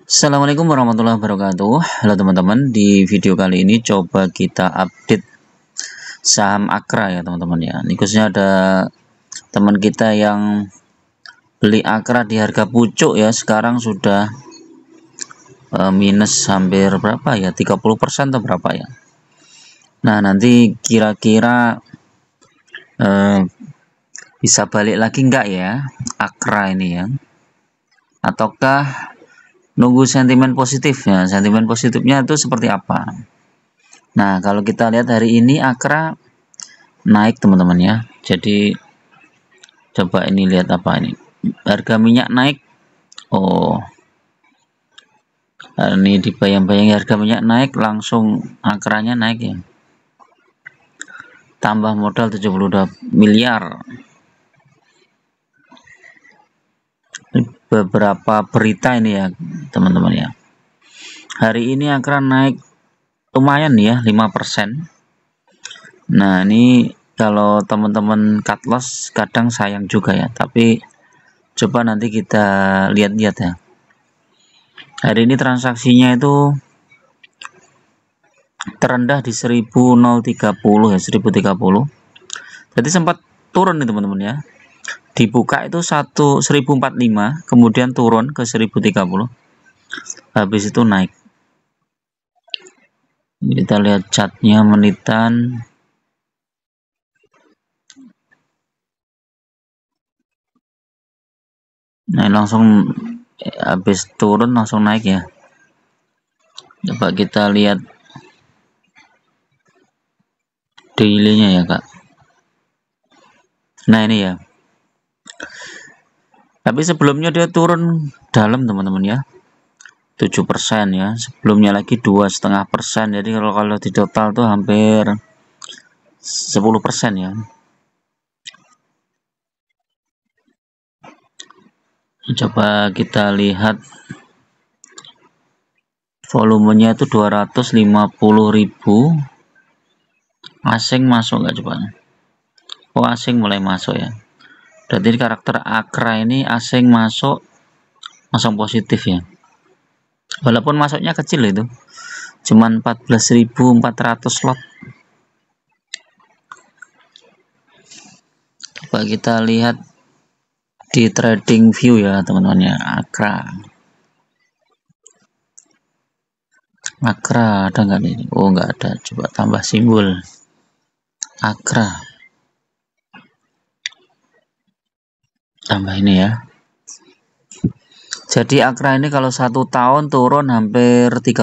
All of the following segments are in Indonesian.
Assalamualaikum warahmatullahi wabarakatuh. Halo teman-teman, di video kali ini coba kita update saham Akra ya teman-teman ya. Ini khususnya ada teman kita yang beli Akra di harga pucuk ya, sekarang sudah minus hampir berapa ya, 30% atau berapa ya. Nah nanti kira-kira bisa balik lagi enggak ya Akra ini ya, ataukah nunggu sentimen positifnya? Sentimen positifnya itu seperti apa? Nah kalau kita lihat hari ini Akra naik teman-teman ya. Jadi coba ini lihat apa ini, harga minyak naik. Oh, ini dibayang-bayang harga minyak naik, langsung Akranya naik ya, tambah modal 72 miliar. Beberapa berita ini ya teman-teman ya. Hari ini Akra naik lumayan ya, 5%. Nah ini kalau teman-teman cut loss kadang sayang juga ya, tapi coba nanti kita lihat-lihat ya. Hari ini transaksinya itu terendah di 1030 ya, 1030. Jadi sempat turun nih teman-teman ya. Dibuka itu 1045, kemudian turun ke 1030. Habis itu naik. Kita lihat chartnya menitan. Nah, langsung habis turun langsung naik ya. Coba kita lihat daily-nya ya, Kak. Nah, ini ya. Tapi sebelumnya dia turun dalam teman-teman ya. 7% ya. Sebelumnya lagi 2,5%. Jadi kalau di total tuh hampir 10% ya. Coba kita lihat volumenya itu 250.000. Asing masuk nggak coba? Oh, asing mulai masuk ya. Berarti karakter Akra ini asing masuk langsung positif ya. Walaupun masuknya kecil itu, cuman 14.400 lot. Coba kita lihat di trading view ya teman-teman ya, Akra ada nggak nih? Oh nggak ada. Coba tambah simbol Akra, tambah ini ya. Jadi Akra ini kalau 1 tahun turun hampir 30%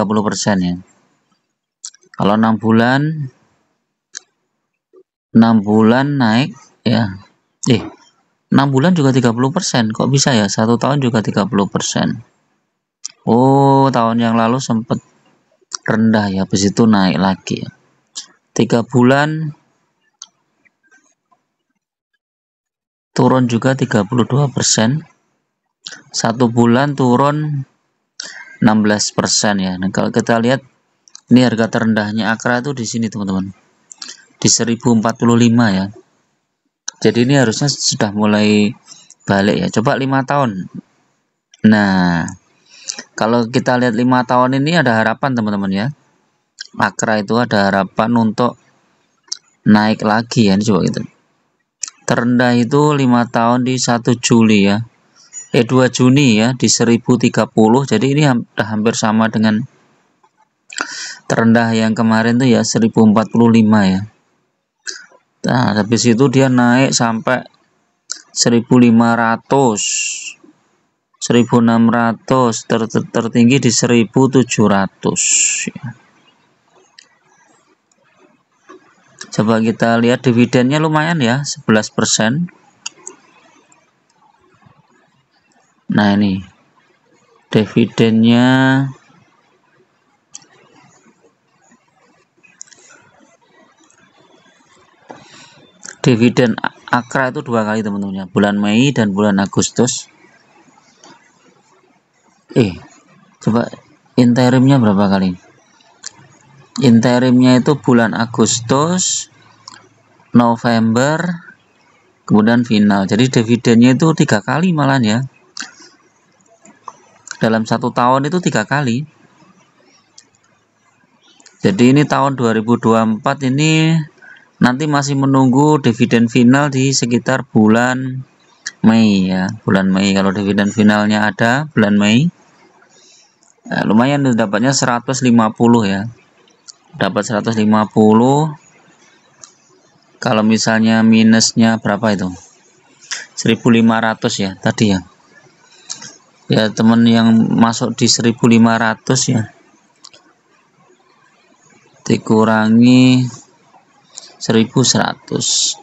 ya. Kalau 6 bulan naik ya. 6 bulan juga 30%. Kok bisa ya? 1 tahun juga 30%. Oh, tahun yang lalu sempat rendah ya, habis itu naik lagi ya. 3 bulan turun juga 32%. 1 bulan turun 16% ya. Nah, kalau kita lihat ini harga terendahnya Akra itu di sini teman-teman, di 1045 ya. Jadi ini harusnya sudah mulai balik ya. Coba 5 tahun. Nah, kalau kita lihat 5 tahun ini ada harapan teman-teman ya. Akra itu ada harapan untuk naik lagi ya. Ini coba gitu. Terendah itu 5 tahun di 1 Juli ya. 2 Juni ya, di 1030. Jadi ini sudah hampir sama dengan terendah yang kemarin tuh ya, 1045 ya. Nah, habis itu dia naik sampai 1500, 1600, tertinggi di 1700 ya. Coba kita lihat dividennya lumayan ya, 11%. Nah ini dividennya dividen Akra itu 2 kali teman-teman ya, bulan Mei dan bulan Agustus. Coba interimnya berapa kali? Interimnya itu bulan Agustus, November, kemudian final. Jadi dividennya itu 3 kali malah ya. dalam 1 tahun itu 3 kali. Jadi ini tahun 2024 ini nanti masih menunggu dividen final di sekitar bulan Mei ya, bulan Mei. Kalau dividen finalnya ada bulan Mei, lumayan dapatnya 150 ya, dapat 150. Kalau misalnya minusnya berapa itu, 1.500 ya tadi ya. Ya teman yang masuk di 1.500 ya, dikurangi 1.100,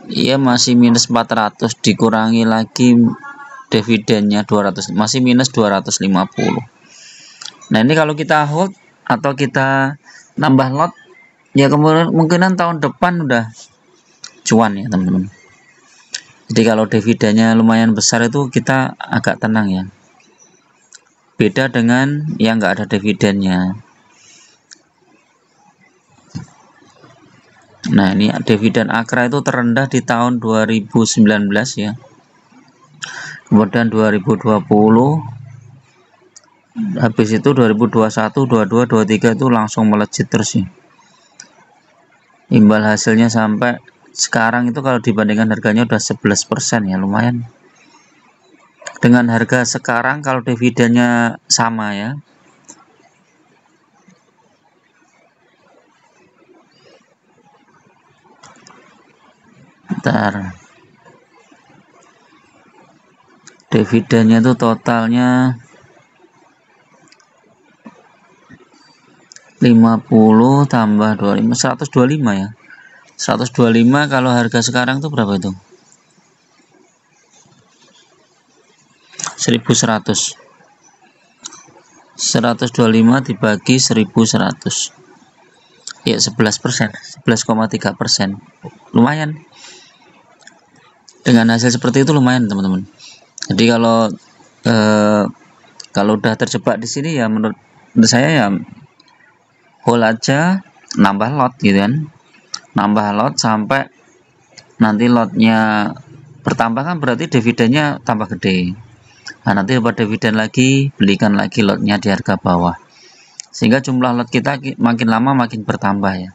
iya masih minus 400, dikurangi lagi dividennya 200, masih minus 250. Nah ini kalau kita hold atau kita nambah lot ya, kemungkinan tahun depan udah cuan ya teman-teman. Jadi kalau dividennya lumayan besar itu kita agak tenang ya, beda dengan yang nggak ada dividennya. Nah ini dividen Akra itu terendah di tahun 2019 ya, kemudian 2020, habis itu 2021, 22, 23 itu langsung melejit terus ya. Imbal hasilnya sampai sekarang itu kalau dibandingkan harganya udah 11% ya, lumayan. Dengan harga sekarang kalau dividennya sama ya, bentar, dividennya itu totalnya 50 tambah 25, 125 ya. 125 kalau harga sekarang tuh berapa itu? 1100. 125 dibagi 1100. Ya 11%, 11,3%. Lumayan. Dengan hasil seperti itu lumayan teman-teman. Jadi kalau udah terjebak di sini ya, menurut saya ya hold aja, nambah lot gitu kan, nambah lot sampai nanti lotnya bertambah kan, berarti dividennya tambah gede. Nah nanti dapat dividen lagi, belikan lagi lotnya di harga bawah, sehingga jumlah lot kita makin lama makin bertambah ya.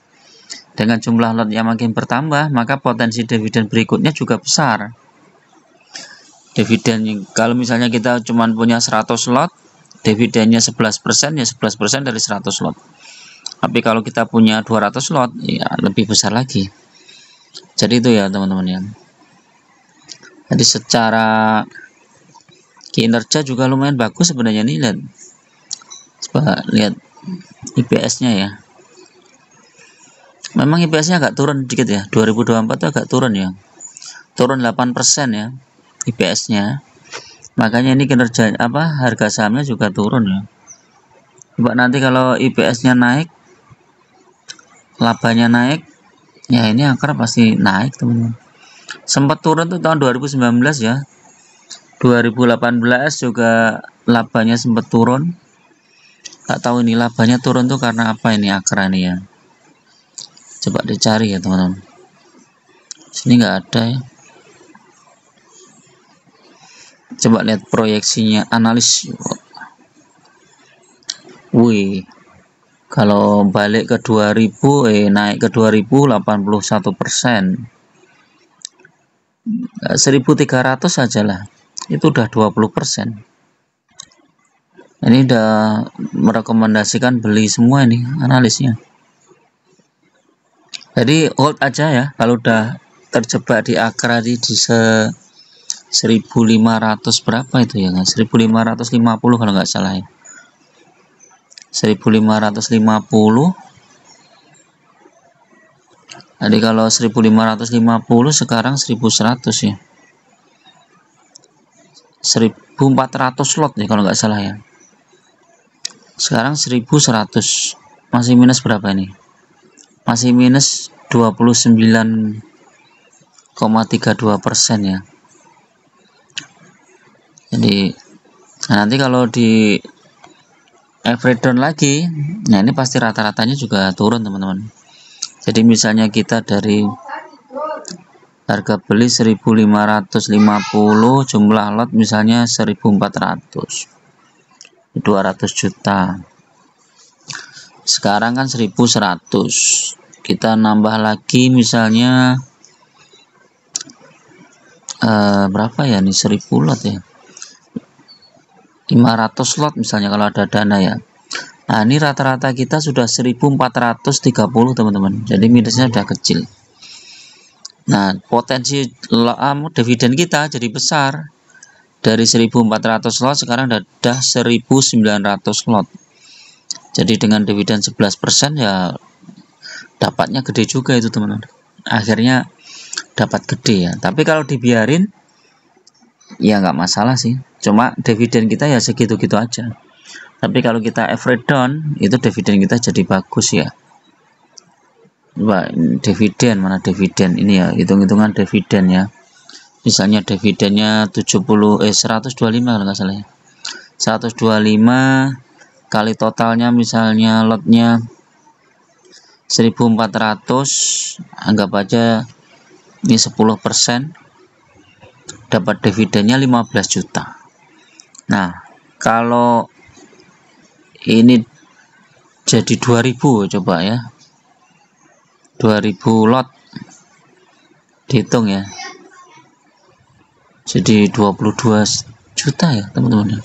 Dengan jumlah lot yang makin bertambah, maka potensi dividen berikutnya juga besar. Dividen kalau misalnya kita cuma punya 100 lot, dividennya 11% ya, 11% dari 100 lot. Tapi kalau kita punya 200 lot ya lebih besar lagi. Jadi itu ya teman-teman ya. Jadi secara kinerja juga lumayan bagus sebenarnya nih, lihat. Coba lihat IPS-nya ya. Memang IPS-nya agak turun dikit ya. 2024 tuh agak turun ya. Turun 8% ya IPS-nya. Makanya ini kinerja harga sahamnya juga turun ya. Coba nanti kalau IPS-nya naik, labanya naik, ya ini Akra pasti naik teman-teman. Sempat turun tuh tahun 2019 ya, 2018 juga labanya sempat turun. Gak tahu ini labanya turun tuh karena apa ini Akra nih ya. Coba dicari ya teman-teman. Sini nggak ada ya. Coba lihat proyeksinya analis. Wih, kalau balik ke 2000 naik ke 2000 81%. 1.300 saja lah, itu udah 20%. Ini udah merekomendasikan beli semua ini analisnya. Jadi hold aja ya kalau udah terjebak di Akra di 1.500 berapa itu ya, 1.550 kalau nggak salah ya, 1.550. Jadi kalau 1.550 sekarang 1.100 ya, 1.400 lot ya kalau nggak salah ya. Sekarang 1.100, masih minus berapa ini? Masih minus 29,32% ya. Jadi nanti kalau di average down lagi, nah ini pasti rata-ratanya juga turun teman-teman. Jadi misalnya kita dari Harga beli 1.550, jumlah lot misalnya 1.400, 200 juta. Sekarang kan 1.100, kita nambah lagi misalnya berapa ya, nih 1.000 lot ya, 500 lot misalnya kalau ada dana ya. Nah ini rata-rata kita sudah 1.430 teman-teman, jadi minusnya udah kecil. Nah potensi dividen kita jadi besar, dari 1.400 lot sekarang udah 1.900 lot. Jadi dengan dividen 11% ya dapatnya gede juga itu teman-teman, akhirnya dapat gede ya. Tapi kalau dibiarin ya nggak masalah sih, cuma dividen kita ya segitu-gitu aja. Tapi kalau kita average down, itu dividen kita jadi bagus ya. Wah, dividen mana dividen ini ya, hitung-hitungan dividen ya. Misalnya dividennya 125 kalau nggak salah ya. 125 kali totalnya misalnya lotnya 1.400, anggap aja ini 10%, dapat dividennya 15 juta. Nah kalau ini jadi 2.000 coba ya, 2.000 lot dihitung ya, jadi 22 juta ya teman-teman.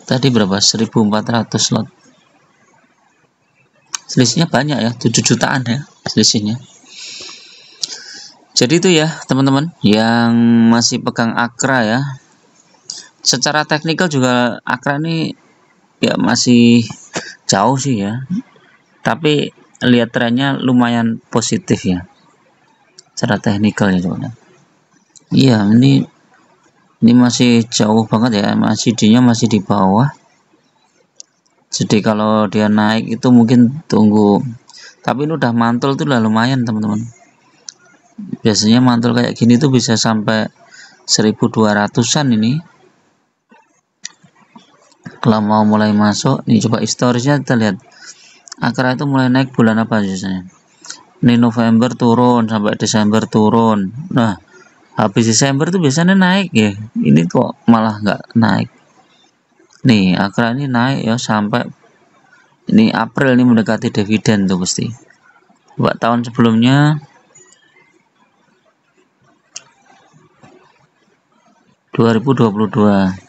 Tadi berapa, 1.400 lot, selisihnya banyak ya, 7 jutaan ya selisihnya. Jadi itu ya teman-teman yang masih pegang Akra ya. Secara teknikal juga Akra ini ya masih jauh sih ya, tapi lihat trennya lumayan positif ya secara teknikal ya teman-teman. Iya ini masih jauh banget ya, masih D-nya masih di bawah. Jadi kalau dia naik itu mungkin tunggu, tapi ini udah mantul tuh lah lumayan teman-teman. Biasanya mantul kayak gini tuh bisa sampai 1.200-an ini. Kalau mau mulai masuk, ini coba historisnya kita lihat. Akra itu mulai naik bulan apa biasanya? Ini November turun sampai Desember turun. Nah, habis Desember tuh biasanya naik ya. Ini kok malah nggak naik. Nih, Akra ini naik ya sampai ini April, ini mendekati dividen tuh pasti. Buat tahun sebelumnya 2022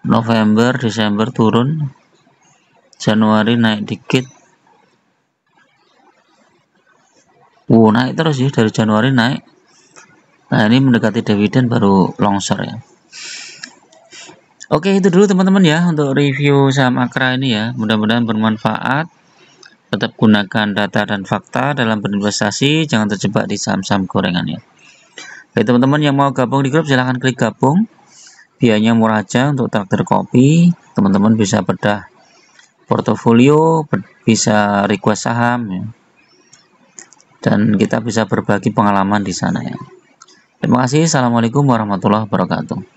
November, Desember turun, Januari naik dikit. Naik terus ya dari Januari naik. Nah ini mendekati dividen baru longsor ya. Oke itu dulu teman-teman ya untuk review saham Akra ini ya. Mudah-mudahan bermanfaat. Tetap gunakan data dan fakta dalam berinvestasi. Jangan terjebak di saham-saham gorengan ya. Oke teman-teman yang mau gabung di grup silahkan klik gabung. Biayanya murah aja untuk traktir kopi. Teman-teman bisa bedah portofolio, bisa request saham ya. Dan kita bisa berbagi pengalaman di sana ya. Terima kasih. Assalamualaikum warahmatullahi wabarakatuh.